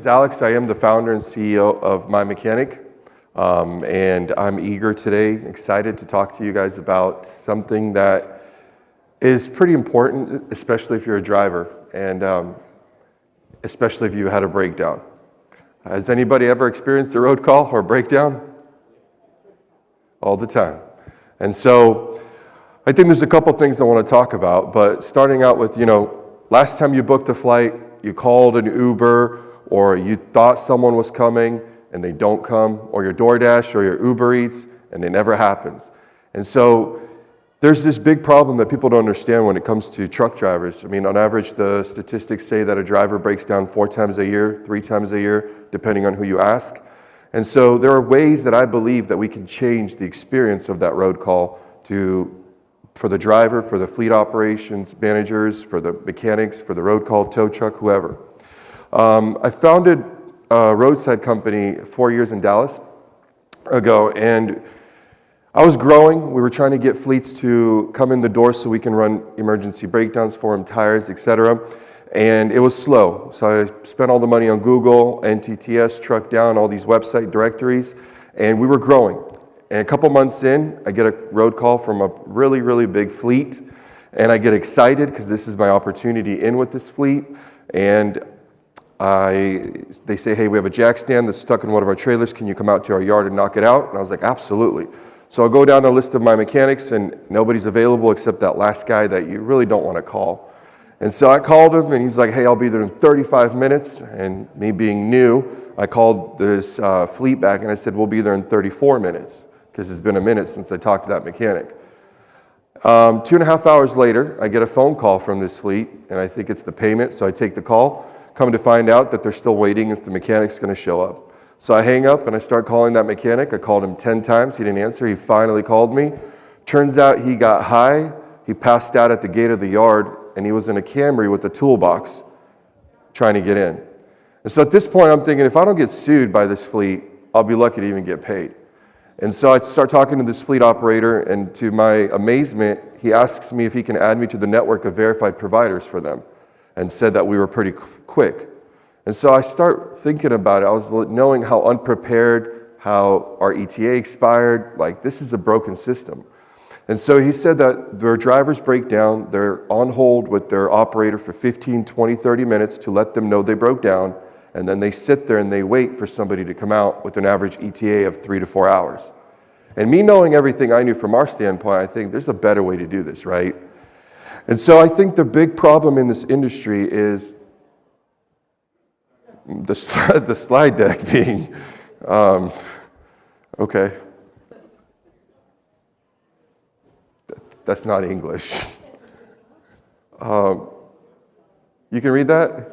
is Alex. I am the founder and CEO of myMechanic, and I'm eager today, excited to talk to you guys about something that is pretty important, especially if you're a driver, and especially if you had a breakdown. Has anybody ever experienced a road call or breakdown? All the time. And so I think there's a couple things I want to talk about, but starting out with, last time you booked a flight, you called an Uber, or you thought someone was coming and they don't come, or your DoorDash or your Uber Eats, and it never happens. And so there's this big problem that people don't understand when it comes to truck drivers. I mean, on average, the statistics say that a driver breaks down 4 times a year, 3 times a year, depending on who you ask. And so there are ways that I believe that we can change the experience of that road call for the driver, for the fleet operations managers, for the mechanics, for the road call, tow truck, whoever. I founded a Roadside company 4 years in Dallas ago, and I was growing. We were trying to get fleets to come in the door so we can run emergency breakdowns for them, tires, etc. And it was slow. So I spent all the money on Google, NTTS, Truck Down, all these website directories, and we were growing. And a couple months in, I get a road call from a really, really big fleet, and I get excited because this is my opportunity in with this fleet. And they say, hey, we have a jack stand that's stuck in one of our trailers. Can you come out to our yard and knock it out? And I was like, absolutely. So I'll go down a list of my mechanics, and nobody's available except that last guy that you really don't want to call. And so I called him, and he's like, hey, I'll be there in 35 minutes. And me being new, I called this fleet back, and I said, we'll be there in 34 minutes. Because it's been a minute since I talked to that mechanic. 2.5 hours later, I get a phone call from this fleet, and I think it's the payment, so I take the call, come to find out that they're still waiting if the mechanic's going to show up. So I hang up, and I start calling that mechanic. I called him 10 times. He didn't answer. He finally called me. Turns out he got high. He passed out at the gate of the yard, and he was in a Camry with a toolbox trying to get in. And so at this point, I'm thinking, if I don't get sued by this fleet, I'll be lucky to even get paid. And so I start talking to this fleet operator, and to my amazement, he asks me if he can add me to the network of verified providers for them, and said that we were pretty quick. And so I start thinking about it. I was knowing how unprepared, how our ETA expired, like this is a broken system. And so he said that their drivers break down, they're on hold with their operator for 15, 20, 30 minutes to let them know they broke down, and then they sit there and they wait for somebody to come out with an average ETA of 3 to 4 hours. And me knowing everything I knew from our standpoint, I think there's a better way to do this, right? And so I think the big problem in this industry is the slide deck being, okay. That's not English. You can read that?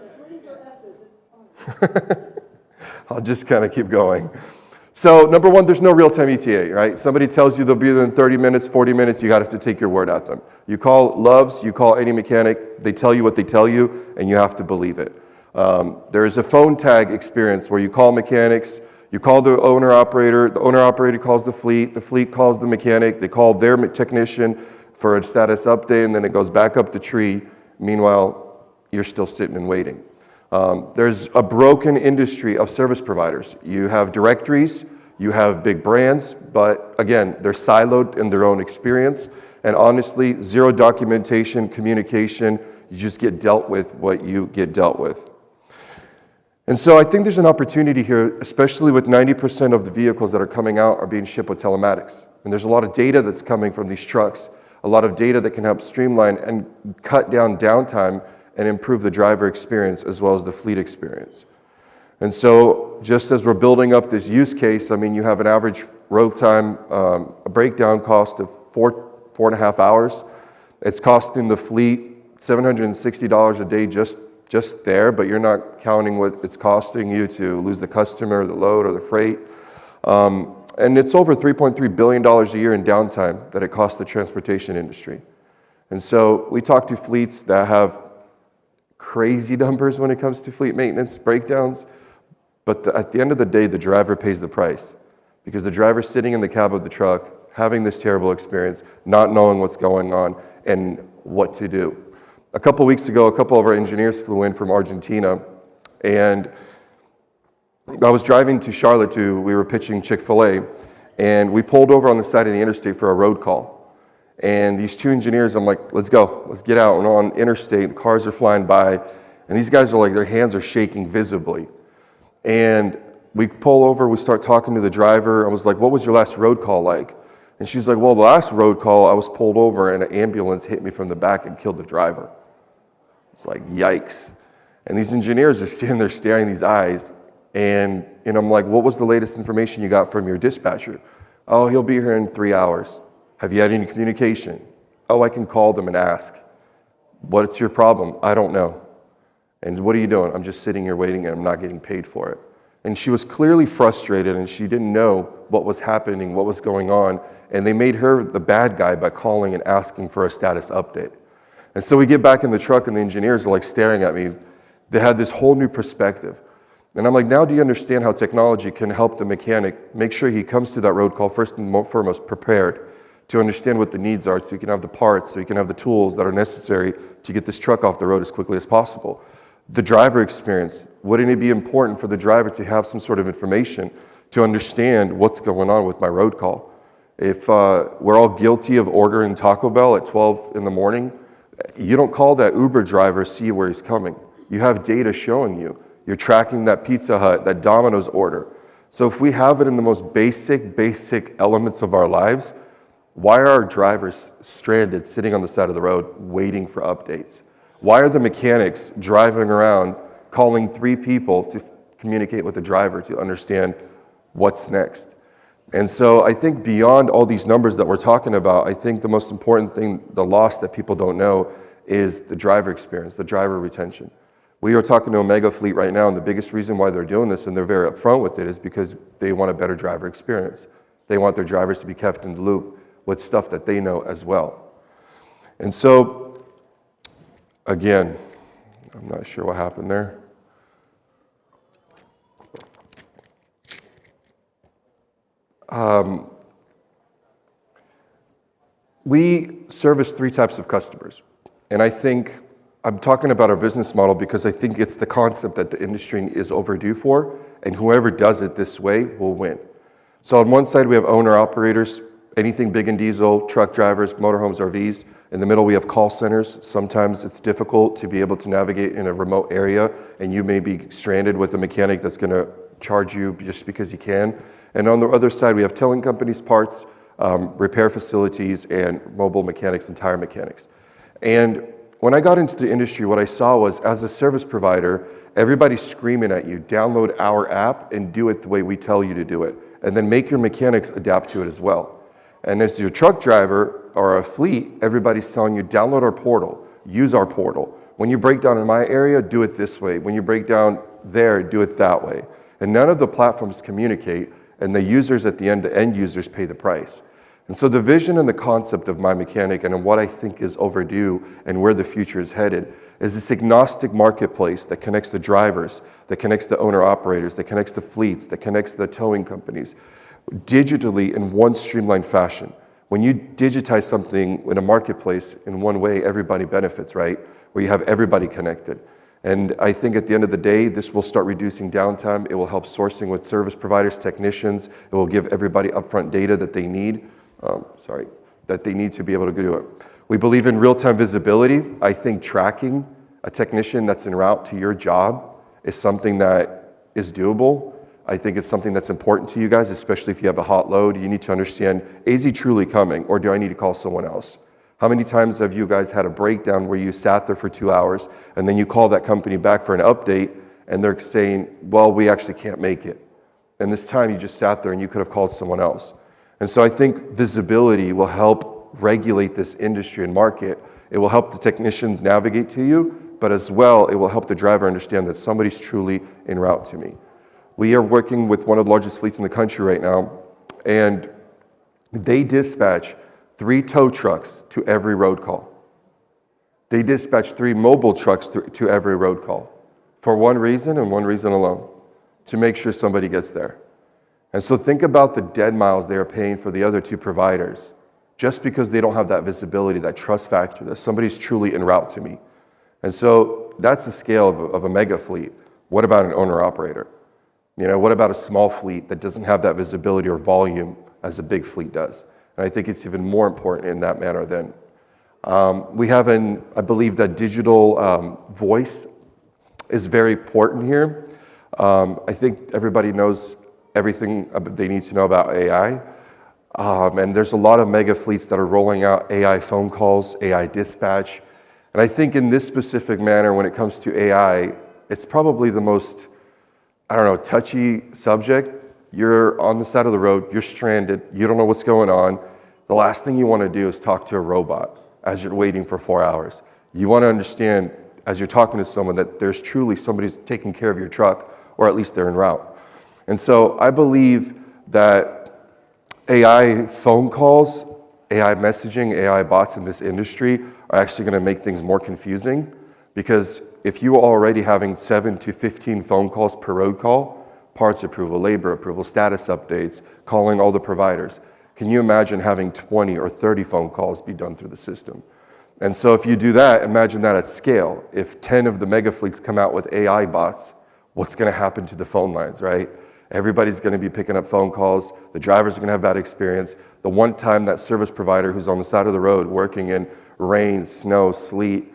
I'll just kind of keep going. So number one, there's no real-time ETA, right? Somebody tells you they'll be there in 30 minutes, 40 minutes, you got to have to take your word at them. You call Love's, you call any mechanic, they tell you what they tell you, and you have to believe it. There is a phone tag experience where you call mechanics, you call the owner-operator calls the fleet calls the mechanic, they call their technician for a status update, and then it goes back up the tree. Meanwhile, you're still sitting and waiting. There's a broken industry of service providers. You have directories, you have big brands, but again, they're siloed in their own experience, and honestly, zero documentation, communication, you just get dealt with what you get dealt with. And so I think there's an opportunity here, especially with 90% of the vehicles that are coming out are being shipped with telematics. And there's a lot of data that's coming from these trucks, a lot of data that can help streamline and cut down downtime and improve the driver experience as well as the fleet experience. And so just as we're building up this use case, I mean, you have an average road time, a breakdown cost of 4.5 hours. It's costing the fleet $760 a day just there, but you're not counting what it's costing you to lose the customer, the load, or the freight. And it's over $3.3 billion a year in downtime that it costs the transportation industry. And so we talk to fleets that have crazy numbers when it comes to fleet maintenance breakdowns, but at the end of the day, the driver pays the price, because the driver's sitting in the cab of the truck, having this terrible experience, not knowing what's going on and what to do. A couple weeks ago, a couple of our engineers flew in from Argentina, and I was driving to Charlotte we were pitching Chick-fil-A, and we pulled over on the side of the interstate for a road call. And these two engineers, I'm like, let's go, let's get out. And on interstate, the cars are flying by, and these guys are like, their hands are shaking visibly. And we pull over, we start talking to the driver. I was like, what was your last road call like? And she's like, well, the last road call, I was pulled over and an ambulance hit me from the back and killed the driver. It's like, yikes. And these engineers are standing there staring these eyes. And I'm like, what was the latest information you got from your dispatcher? Oh, he'll be here in 3 hours. Have you had any communication? Oh, I can call them and ask. What's your problem? I don't know. And what are you doing? I'm just sitting here waiting and I'm not getting paid for it. And she was clearly frustrated and she didn't know what was happening, what was going on. And they made her the bad guy by calling and asking for a status update. And so we get back in the truck and the engineers are like staring at me. They had this whole new perspective. And I'm like, now do you understand how technology can help the mechanic make sure he comes to that road call first and foremost prepared to understand what the needs are so he can have the parts, so he can have the tools that are necessary to get this truck off the road as quickly as possible. The driver experience, wouldn't it be important for the driver to have some sort of information to understand what's going on with my road call? If we're all guilty of ordering Taco Bell at 12 in the morning, you don't call that Uber driver, see where he's coming. You have data showing you. You're tracking that Pizza Hut, that Domino's order. So if we have it in the most basic elements of our lives, why are our drivers stranded, sitting on the side of the road, waiting for updates? Why are the mechanics driving around, calling 3 people to communicate with the driver to understand what's next? And so I think beyond all these numbers that we're talking about, I think the most important thing, the loss that people don't know, is the driver experience, the driver retention. We are talking to a mega fleet right now, and the biggest reason why they're doing this, and they're very upfront with it, is because they want a better driver experience. They want their drivers to be kept in the loop with stuff that they know as well. And so, again, I'm not sure what happened there. We service 3 types of customers. And I think I'm talking about our business model because I think it's the concept that the industry is overdue for, and whoever does it this way will win. So on one side, we have owner-operators, anything big and diesel, truck drivers, motorhomes, RVs. In the middle, we have call centers. Sometimes it's difficult to be able to navigate in a remote area, and you may be stranded with a mechanic that's going to charge you just because he can. And on the other side, we have towing companies, parts, repair facilities, and mobile mechanics and tire mechanics. And when I got into the industry, what I saw was, as a service provider, everybody's screaming at you, download our app and do it the way we tell you to do it. And then make your mechanics adapt to it as well. And as your truck driver or a fleet, everybody's telling you, download our portal, use our portal. When you break down in my area, do it this way. When you break down there, do it that way. And none of the platforms communicate, and the users at the end, the end users pay the price. And so the vision and the concept of myMechanic and what I think is overdue and where the future is headed is this agnostic marketplace that connects the drivers, that connects the owner-operators, that connects the fleets, that connects the towing companies, digitally in one streamlined fashion. When you digitize something in a marketplace in one way, everybody benefits, right? Where you have everybody connected. And I think at the end of the day, this will start reducing downtime. It will help sourcing with service providers, technicians. It will give everybody upfront data that they need. That they need to be able to do it. We believe in real-time visibility. I think tracking a technician that's en route to your job is something that is doable. I think it's something that's important to you guys, especially if you have a hot load. You need to understand, is he truly coming, or do I need to call someone else? How many times have you guys had a breakdown where you sat there for 2 hours, and then you call that company back for an update, and they're saying, well, we actually can't make it. And this time you just sat there and you could have called someone else. And so I think visibility will help regulate this industry and market. It will help the technicians navigate to you, but as well, it will help the driver understand that somebody's truly en route to me. We are working with one of the largest fleets in the country right now, and they dispatch 3 tow trucks to every road call. They dispatch 3 mobile trucks to every road call for one reason and one reason alone, to make sure somebody gets there. And so think about the dead miles they are paying for the other 2 providers just because they don't have that visibility, that trust factor, that somebody's truly en route to me. And so that's the scale of a mega fleet. What about an owner-operator? What about a small fleet that doesn't have that visibility or volume as a big fleet does? And I think it's even more important in that manner then. We have I believe that digital voice is very important here. I think everybody knows everything they need to know about AI. And there's a lot of mega fleets that are rolling out AI phone calls, AI dispatch. And I think in this specific manner, when it comes to AI, it's probably the most, touchy subject. You're on the side of the road, you're stranded, you don't know what's going on. The last thing you want to do is talk to a robot as you're waiting for 4 hours. You want to understand, as you're talking to someone, that there's truly somebody's taking care of your truck, or at least they're en route. And so I believe that AI phone calls, AI messaging, AI bots in this industry are actually going to make things more confusing, because if you are already having 7 to 15 phone calls per road call, parts approval, labor approval, status updates, calling all the providers, can you imagine having 20 or 30 phone calls be done through the system? And so if you do that, imagine that at scale. If 10 of the mega fleets come out with AI bots, what's going to happen to the phone lines, right? Everybody's going to be picking up phone calls. The drivers are going to have bad experience. The one time that service provider who's on the side of the road working in rain, snow, sleet,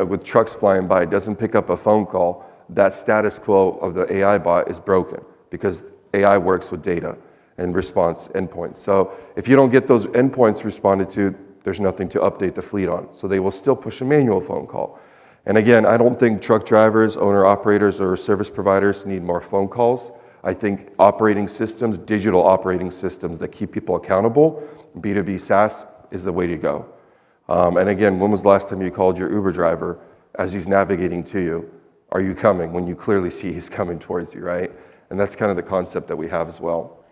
with trucks flying by doesn't pick up a phone call, that status quo of the AI bot is broken, because AI works with data and response endpoints. So if you don't get those endpoints responded to, there's nothing to update the fleet on. So they will still push a manual phone call. And again, I don't think truck drivers, owner-operators, or service providers need more phone calls. I think operating systems, digital operating systems that keep people accountable, B2B SaaS, is the way to go. And again, when was the last time you called your Uber driver as he's navigating to you? Are you coming? When you clearly see he's coming towards you, right? And that's kind of the concept that we have as well.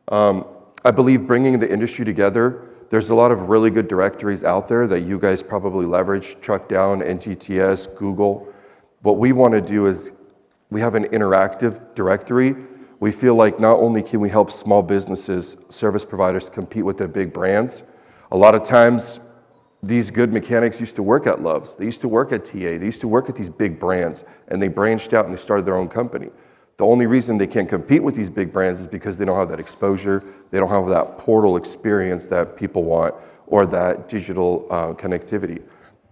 I believe bringing the industry together, there's a lot of really good directories out there that you guys probably leverage, Truckdown, NTTS, Google. What we want to do is we have an interactive directory. We feel like not only can we help small businesses, service providers compete with the big brands, a lot of times these good mechanics used to work at Love's, they used to work at TA, they used to work at these big brands, and they branched out and they started their own company. The only reason they can't compete with these big brands is because they don't have that exposure, they don't have that portal experience that people want, or that digital connectivity.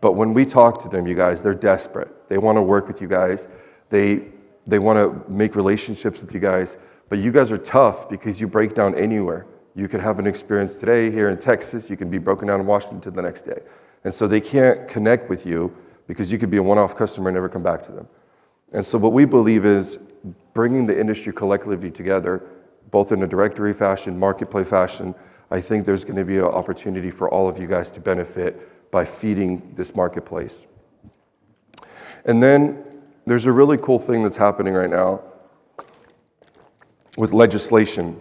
But when we talk to them, you guys, they're desperate. They want to work with you guys. They want to make relationships with you guys. But you guys are tough because you break down anywhere. You could have an experience today here in Texas. You can be broken down in Washington the next day. And so they can't connect with you because you could be a one-off customer and never come back to them. And so what we believe is bringing the industry collectively together, both in a directory fashion, marketplace fashion. I think there's going to be an opportunity for all of you guys to benefit by feeding this marketplace. And then there's a really cool thing that's happening right now with legislation.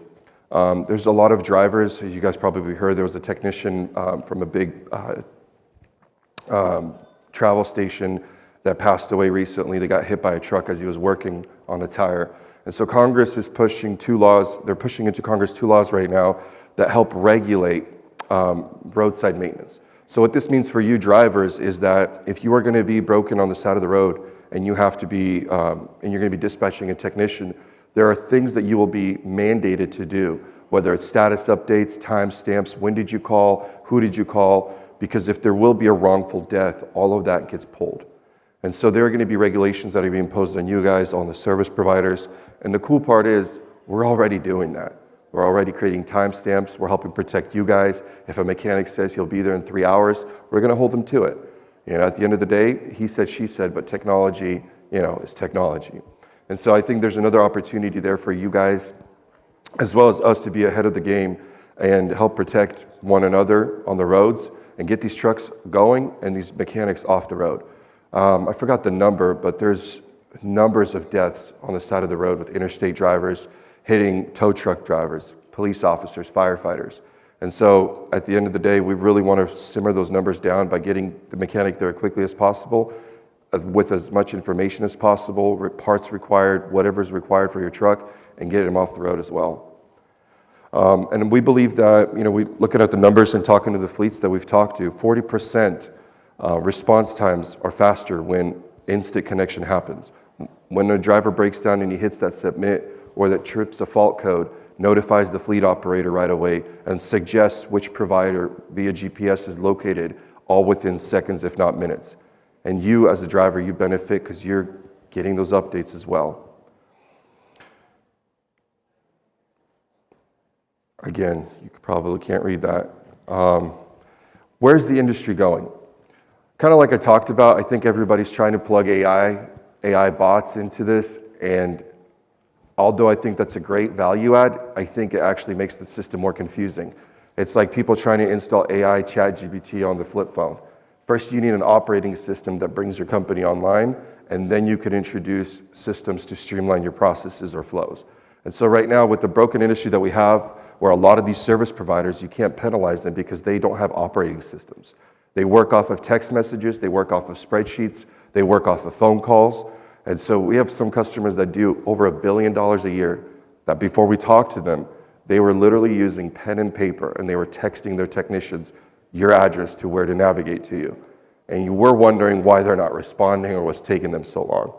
There's a lot of drivers, as you guys probably heard, there was a technician from a big travel station that passed away recently. They got hit by a truck as he was working on a tire. And so Congress is pushing 2 laws, they're pushing into Congress 2 laws right now that help regulate roadside maintenance. So what this means for you drivers is that if you are going to be broken on the side of the road and you have to be, and you're going to be dispatching a technician, there are things that you will be mandated to do, whether it's status updates, timestamps, when did you call, who did you call, because if there will be a wrongful death, all of that gets pulled. And so there are going to be regulations that are being imposed on you guys, on the service providers. And the cool part is we're already doing that. We're already creating timestamps. We're helping protect you guys. If a mechanic says he'll be there in 3 hours, we're going to hold him to it. At the end of the day, he said, she said, but technology, is technology. And so I think there's another opportunity there for you guys, as well as us, to be ahead of the game and help protect one another on the roads and get these trucks going and these mechanics off the road. I forgot the number, but there's numbers of deaths on the side of the road with interstate drivers hitting tow truck drivers, police officers, firefighters. And so at the end of the day, we really want to simmer those numbers down by getting the mechanic there as quickly as possible, with as much information as possible, parts required, whatever's required for your truck, and get them off the road as well. And we believe that, we looking at the numbers and talking to the fleets that we've talked to, 40% response times are faster when instant connection happens. When a driver breaks down and he hits that submit, or that trips a fault code notifies the fleet operator right away and suggests which provider via GPS is located, all within seconds, if not minutes. And you, as a driver, you benefit because you're getting those updates as well. Again, you probably can't read that. Where's the industry going? Kind of like I talked about, I think everybody's trying to plug AI bots into this, and although I think that's a great value add, I think it actually makes the system more confusing. It's like people trying to install AI ChatGPT on the flip phone. First, you need an operating system that brings your company online, and then you could introduce systems to streamline your processes or flows. And so right now, with the broken industry that we have, where a lot of these service providers, you can't penalize them because they don't have operating systems. They work off of text messages, they work off of spreadsheets, they work off of phone calls. And so we have some customers that do over $1 billion a year that before we talk to them, they were literally using pen and paper and they were texting their technicians your address to where to navigate to you. And you were wondering why they're not responding or what's taking them so long.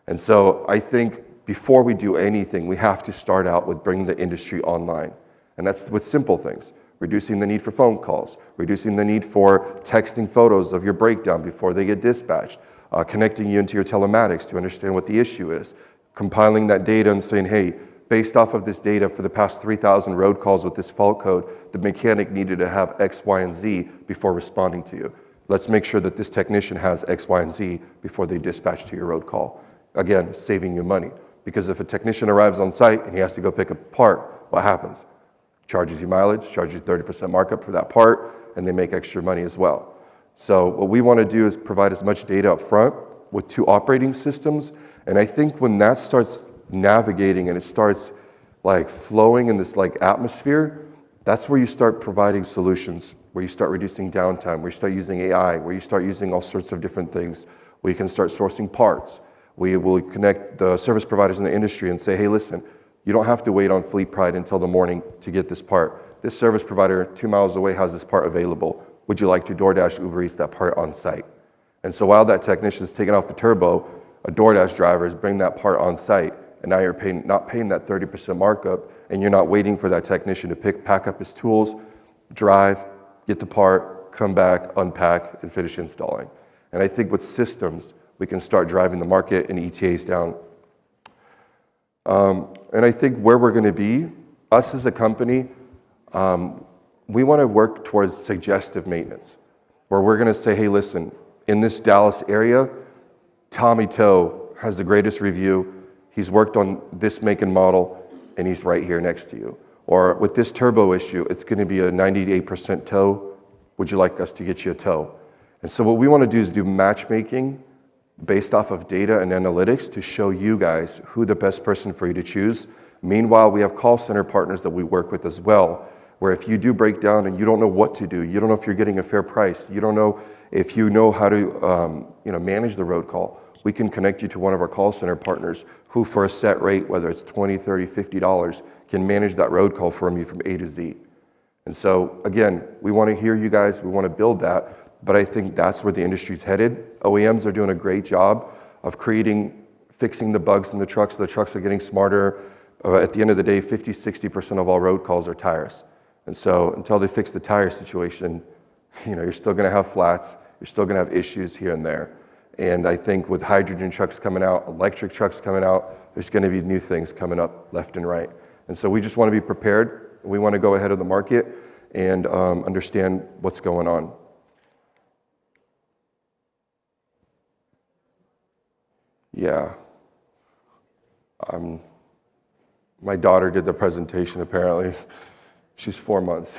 And so I think before we do anything, we have to start out with bringing the industry online. And that's with simple things, reducing the need for phone calls, reducing the need for texting photos of your breakdown before they get dispatched, connecting you into your telematics to understand what the issue is, compiling that data and saying, hey, based off of this data for the past 3,000 road calls with this fault code, the mechanic needed to have X, Y, and Z before responding to you. Let's make sure that this technician has X, Y, and Z before they dispatch to your road call. Again, saving you money. Because if a technician arrives on site and he has to go pick up a part, what happens? Charges you mileage, charges you 30% markup for that part, and they make extra money as well. So what we want to do is provide as much data up front with 2 operating systems. And I think when that starts navigating and it starts like flowing in this like atmosphere, that's where you start providing solutions, where you start reducing downtime, where you start using AI, where you start using all sorts of different things, where you can start sourcing parts. We will connect the service providers in the industry and say, hey, listen, you don't have to wait on Fleet Pride until the morning to get this part. This service provider 2 miles away has this part available. Would you like to DoorDash, Uber Eats that part on site? And so while that technician is taking off the turbo, a DoorDash driver is bringing that part on site, and now you're not paying that 30% markup, and you're not waiting for that technician to pack up his tools, drive, get the part, come back, unpack, and finish installing. And I think with systems, we can start driving the market and ETAs down. And I think where we're going to be, us as a company, we want to work towards suggestive maintenance, where we're going to say, hey, listen, in this Dallas area, Tommy Toe has the greatest review. He's worked on this make and model, and he's right here next to you. Or with this turbo issue, it's going to be a 98% tow. Would you like us to get you a tow? And so what we want to do is do matchmaking based off of data and analytics to show you guys who the best person for you to choose. Meanwhile, we have call center partners that we work with as well, where if you do break down and you don't know what to do, you don't know if you're getting a fair price, you don't know if you know how to manage the road call, we can connect you to one of our call center partners who for a set rate, whether it's $20, $30, $50, can manage that road call from you from A to Z. And so again, we want to hear you guys, we want to build that. But I think that's where the industry's headed. OEMs are doing a great job of fixing the bugs in the trucks. The trucks are getting smarter. At the end of the day, 50, 60% of all road calls are tires. And so until they fix the tire situation, you're still going to have flats. You're still going to have issues here and there. And I think with hydrogen trucks coming out, electric trucks coming out, there's going to be new things coming up left and right. And so we just want to be prepared. We want to go ahead of the market and understand what's going on. Yeah. My daughter did the presentation, apparently. She's 4 months.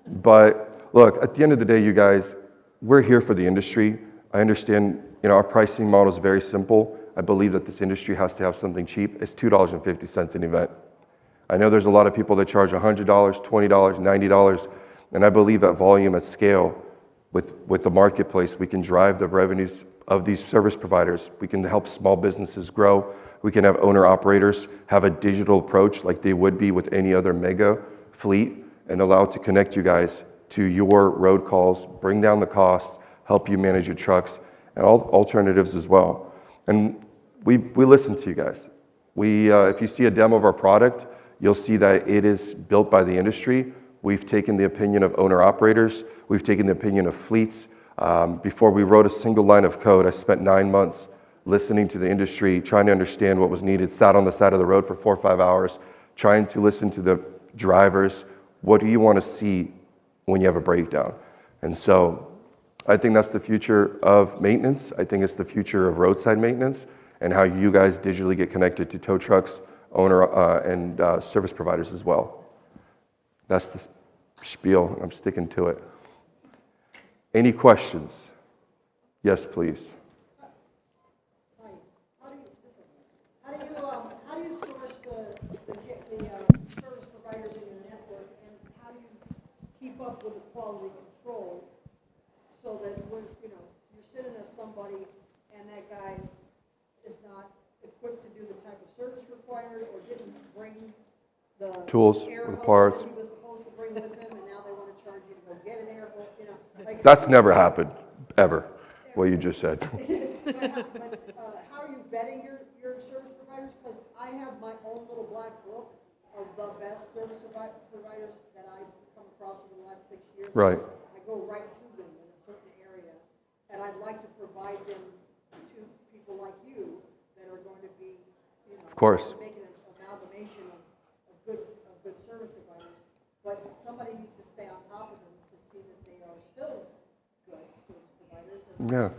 But look, at the end of the day, you guys, we're here for the industry. I understand, our pricing model is very simple. I believe that this industry has to have something cheap. It's $2.50 an event. I know there's a lot of people that charge $100, $20, $90, and I believe that volume at scale with the marketplace, we can drive the revenues of these service providers. We can help small businesses grow. We can have owner-operators have a digital approach like they would be with any other mega fleet and allow it to connect you guys to your road calls, bring down the costs, help you manage your trucks, and all alternatives as well. And we listen to you guys. If you see a demo of our product, you'll see that it is built by the industry. We've taken the opinion of owner-operators. We've taken the opinion of fleets. Before we wrote a single line of code, I spent 9 months listening to the industry, trying to understand what was needed, sat on the side of the road for 4 or 5 hours, trying to listen to the drivers. What do you want to see when you have a breakdown? And so I think that's the future of maintenance. I think it's the future of roadside maintenance and how you guys digitally get connected to tow trucks, owner, and service providers as well. That's the spiel. I'm sticking to it. Any questions? Yes, please. Hi. How do you source the service providers in your network, and how do you keep up with the quality control so that when you're sitting as somebody and that guy is not equipped to do the type of service required or didn't bring the tools air and hose parts. that he was supposed to bring with him, and now they want to charge you to go get an air hose, That's never happened, ever, what you just said. How are you vetting your service providers? Because I have my own little black book of the best service providers that I've come across in the last 6 years. Right. I go right to them in a certain area, and I'd like to provide them to people like you that are going to be, Of course. making an amalgamation of good service providers. But somebody needs to stay on top of them to see that they are still good service providers. And they're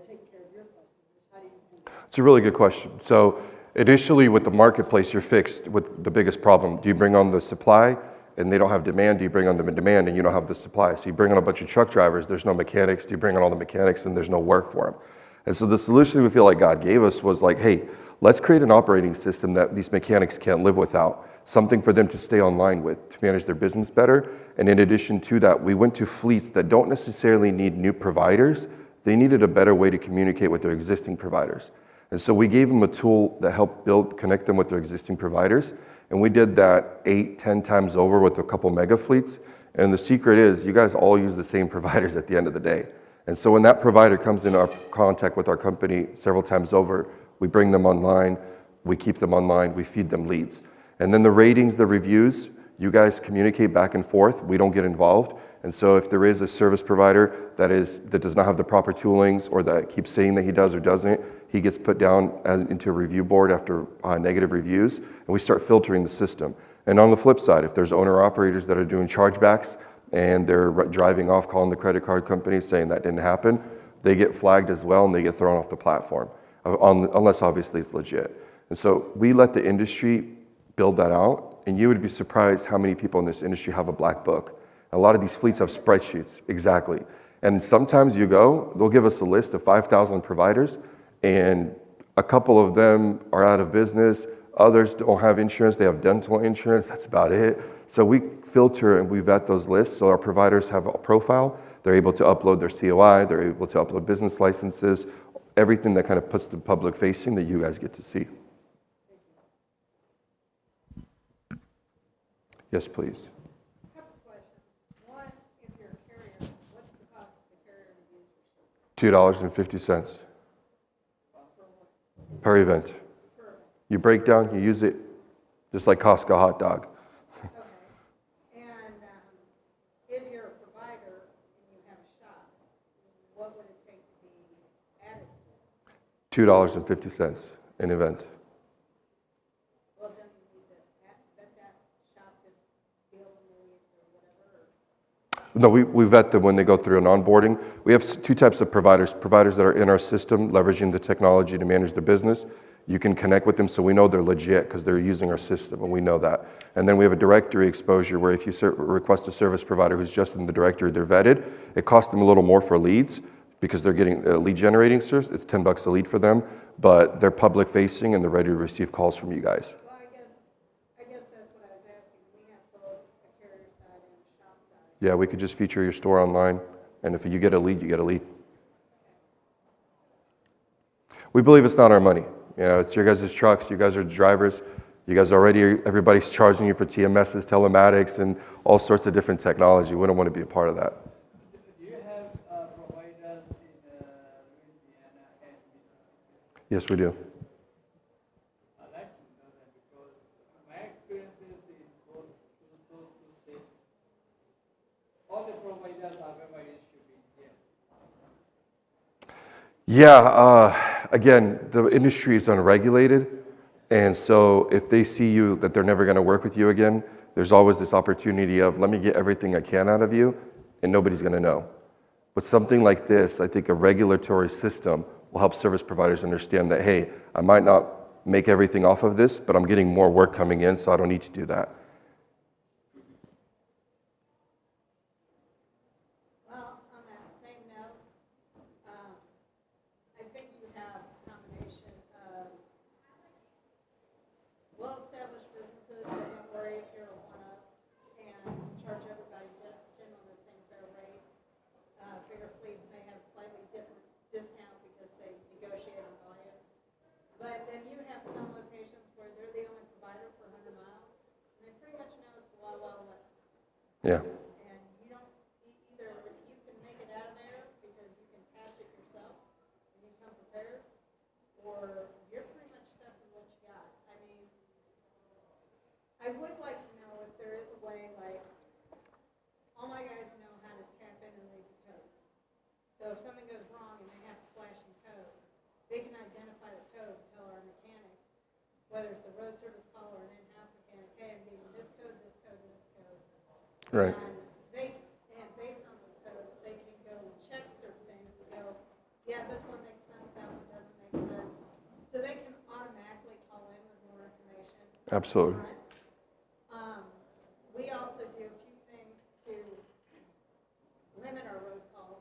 taking care of your customers. How do you do that? It's a really good question. So initially with the marketplace, you're fixed with the biggest problem. Do you bring on the supply and they don't have demand? Do you bring on the demand and you don't have the supply? So you bring on a bunch of truck drivers, there's no mechanics. Do you bring on all the mechanics and there's no work for them? And so the solution we feel like God gave us was like, hey, let's create an operating system that these mechanics can't live without, something for them to stay online with, to manage their business better. And in addition to that, we went to fleets that don't necessarily need new providers. They needed a better way to communicate with their existing providers. And so we gave them a tool that helped connect them with their existing providers. And we did that 8-10 times over with a couple mega fleets. And the secret is you guys all use the same providers at the end of the day. And so when that provider comes in our contact with our company several times over, we bring them online, we keep them online, we feed them leads. And then the ratings, the reviews, you guys communicate back and forth. We don't get involved. And so if there is a service provider that does not have the proper toolings or that keeps saying that he does or doesn't, he gets put down into a review board after negative reviews, and we start filtering the system. And on the flip side, if there's owner-operators that are doing chargebacks and they're driving off, calling the credit card company saying that didn't happen, they get flagged as well and they get thrown off the platform, unless obviously it's legit. And so we let the industry build that out, and you would be surprised how many people in this industry have a black book. A lot of these fleets have spreadsheets, exactly. And sometimes they'll give us a list of 5,000 providers, and a couple of them are out of business, others don't have insurance, they have dental insurance, that's about it. So we filter and we vet those lists so our providers have a profile, they're able to upload their COI, they're able to upload business licenses, everything that kind of puts the public facing that you guys get to see. Yes, please. A couple questions. One, if you're a carrier, what's the cost of the carrier to use your service? $2.50 per event. You break down, you use it, just like Costco hot dog. Okay. And if you're a provider and you have a shop, what would it take to be added to it? $2.50 an event. Well, then you need to vet that shop to deal with leads or whatever. No, we vet them when they go through an onboarding. We have two types of providers that are in our system, leveraging the technology to manage their business. You can connect with them so we know they're legit because they're using our system, and we know that. And then we have a directory exposure where if you request a service provider who's just in the directory, they're vetted. It costs them a little more for leads because they're getting a lead generating service. It's $10 a lead for them, but they're public facing and they're ready to receive calls from you guys. Well, I guess that's what I was asking. We have both a carrier side and a shop side. Yeah, we could just feature your store online, and if you get a lead, you get a lead. We believe it's not our money. You know, it's your guys' trucks, you guys are drivers, you guys everybody's charging you for TMSs, telematics, and all sorts of different technology. We don't want to be a part of that. Do you have providers in Louisiana and Mississippi? Yes, we do. I'd like to Yeah, again, the industry is unregulated, and so if they see you that they're never going to work with you again, there's always this opportunity of let me get everything I can out of you, and nobody's going to know. But something like this, I think a regulatory system will help service providers understand that, hey, I might not make everything off of this, but I'm getting more work coming in, so I don't need to do that. Well, on that same note, I think you have a combination of well-established businesses that don't worry if you're a one-up and charge everybody generally the same fair rate. Bigger fleets may have slightly different discounts because they negotiate on volume. But then you have some locations where they're the only provider for 100 miles, and they pretty much know it's the Wild Wild West. Yeah. And you don't, either you can make it out of there because you can patch it yourself and you come prepared, or you're pretty much stuck with what you got. I mean, I would like to know if there is a way, like, all my guys know how to tap in and read the codes. So if something goes wrong and they have to flash in code, they can identify the code and tell our mechanics, whether it's a road service call or an in-house mechanic, hey, I'm getting this code, this code, and this code. Right. And based on those codes, they can go check certain things and go, yeah, this one makes sense, that one doesn't make sense. So they can automatically call in with more information. Absolutely. We also do a few things to limit our road calls.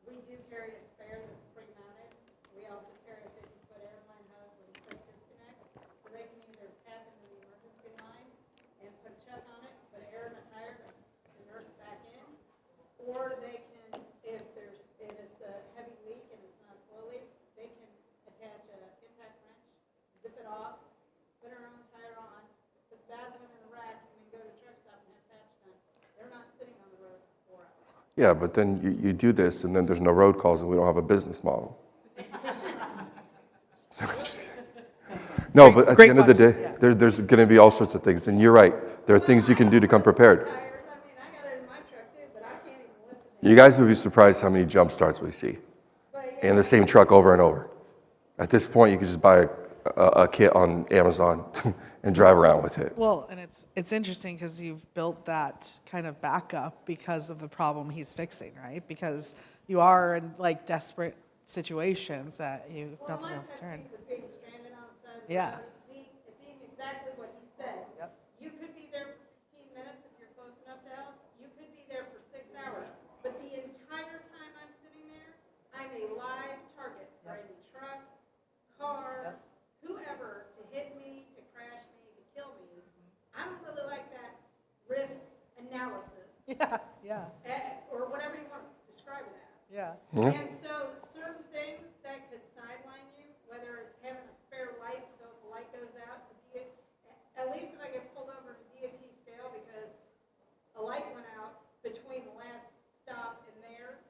We do carry a spare that's pre-mounted. We also carry a 50-foot airline hose with a quick disconnect, so they can either tap into the emergency line and put a chuck on it, put air in a tire to nurse back in, or they can, if it's a heavy leak and it's not a slow leak, they can attach an impact wrench, zip it off, put their own tire on, put the bad one in the rack, and then go to truck stop and have patch done. They're not sitting on the road for 4 hours. Yeah, but then you do this, and then there's no road calls, and we don't have a business model. No, but at the end of the day, there's going to be all sorts of things, and you're right. There are things you can do to come prepared. Tires, I mean, I got it in my truck too, but I can't even lift it. You guys would be surprised how many jump starts we see in the same truck over and over. At this point, you could just buy a kit on Amazon and drive around with it. Well, and it's interesting because you've built that kind of backup because of the problem he's fixing, right? Because you are in like desperate situations that you have nothing else to turn. Was being stranded on the side of the Yeah. road. It's being exactly what he said. Yep. You could be there for 15 minutes if you're close enough to help. You could be there for 6 hours. But the entire time I'm sitting there, I'm a live target for any truck, car, whoever to hit me, to crash me, to kill me. I don't really like that risk analysis, or whatever you want to describe it as. Yeah. And so certain things that could sideline you, whether it's having a spare light, so if the light goes out, at least if I get pulled over to DOT scale because a light went out between the last stop and there,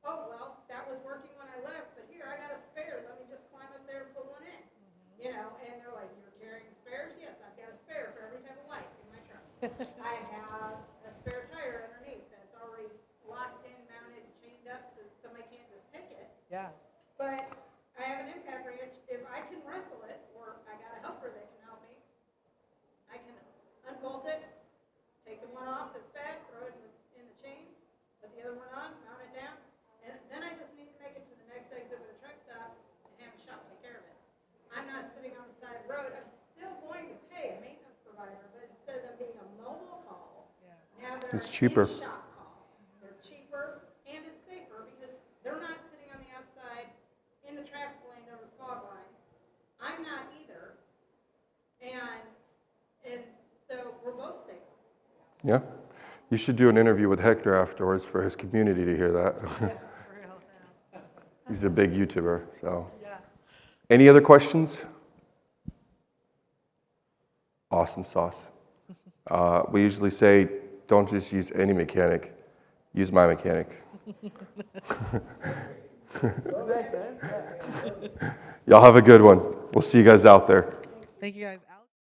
oh, well, that was working when I left, but here, I got a spare, let me just climb up there and put one in. You know, and they're like, you're carrying spares? Yes, I've got a spare for every type of light in my truck. I have a spare tire underneath that's already locked in, mounted, chained up, so somebody can't just take it. Yeah. But I have an impact wrench. If I can wrestle it, or I got a helper that can help me, I can unbolt it, take the one off that's bad, throw it in the chains, put the other one on, mount it down, and then I just need to make it to the next exit with a truck stop and have the shop take care of it. I'm not sitting on the side of the road. I'm still going to pay a maintenance provider, but instead of them being a mobile call, now they're It's cheaper. an in-shop call. They're cheaper and it's safer because they're not sitting on the outside in the traffic lane over the fog line. I'm not either. And so we're both safer. Yeah. You should do an interview with Hector afterwards for his community to hear that. He's a big YouTuber, so. Any other questions? Awesome sauce. We usually say, don't just use any mechanic, use myMechanic. Y'all have a good one. We'll see you guys out there. Thank you guys.